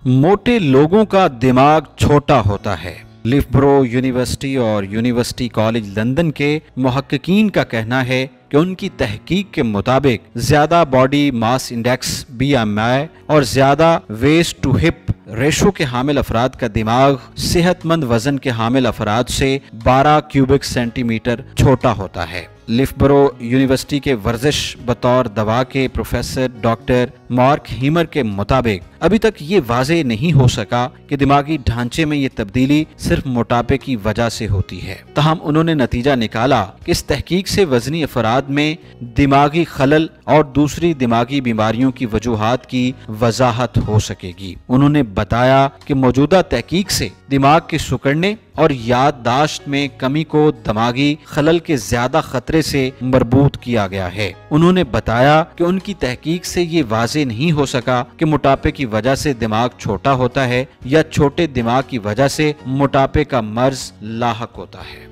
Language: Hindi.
मोटे लोगों का दिमाग छोटा होता है। लिफ्ब्रो यूनिवर्सिटी और यूनिवर्सिटी कॉलेज लंदन के मुहक्किकीन का कहना है कि उनकी तहकीक के मुताबिक ज्यादा बॉडी मास इंडेक्स BMI और ज्यादा वेस्ट टू हिप रेशो के हामिल अफराद का दिमाग सेहतमंद वजन के हामिल अफराद से 12 क्यूबिक सेंटीमीटर छोटा होता है। लिफ्ब्रो यूनिवर्सिटी के वर्जिश बतौर दवा के प्रोफेसर डॉक्टर मार्क हीमर के मुताबिक अभी तक ये वाज़ेह नहीं हो सका कि दिमागी ढांचे में ये तब्दीली सिर्फ मोटापे की वजह से होती है। तहम उन्होंने नतीजा निकाला कि इस तहकीक से वजनी अफराद में दिमागी खलल और दूसरी दिमागी बीमारियों की वजूहात की वजाहत हो सकेगी। उन्होंने बताया कि मौजूदा तहकीक से दिमाग के सिकुड़ने और याददाश्त में कमी को दिमागी खलल के ज्यादा खतरे से मरबूत किया गया है। उन्होंने बताया कि उनकी तहकीक से ये वाज़ेह नहीं हो सका कि मोटापे की वजह से दिमाग छोटा होता है या छोटे दिमाग की वजह से मोटापे का मर्ज लाहक होता है।